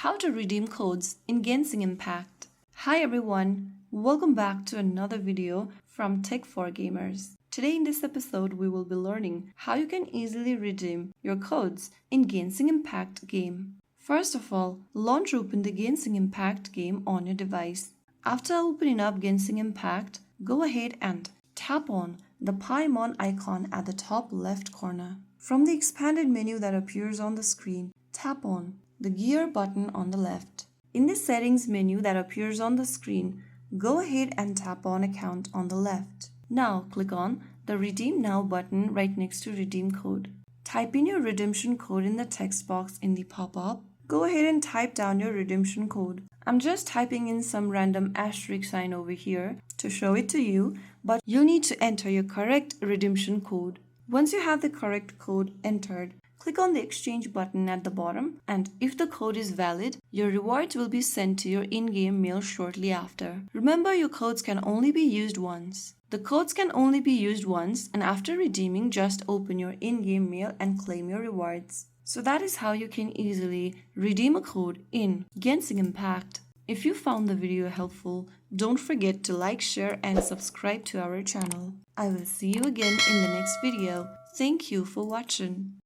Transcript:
How to redeem codes in Genshin Impact. Hi everyone, welcome back to another video from Tech for Gamers. Today in this episode we will be learning how you can easily redeem your codes in Genshin Impact game. First of all, launch open the Genshin Impact game on your device. After opening up Genshin Impact, go ahead and tap on the Paimon icon at the top left corner. From the expanded menu that appears on the screen, tap on the gear button on the left. In the settings menu that appears on the screen, go ahead and tap on account on the left. Now click on the redeem now button right next to redeem code. Type in your redemption code in the text box in the pop-up. Go ahead and type down your redemption code. I'm just typing in some random asterisk sign over here to show it to you, but you need to enter your correct redemption code. Once you have the correct code entered, click on the exchange button at the bottom, and if the code is valid, your rewards will be sent to your in-game mail shortly after. Remember, your codes can only be used once. The codes can only be used once, and after redeeming, just open your in-game mail and claim your rewards. So that is how you can easily redeem a code in Genshin Impact. If you found the video helpful, don't forget to like, share and subscribe to our channel. I will see you again in the next video. Thank you for watching.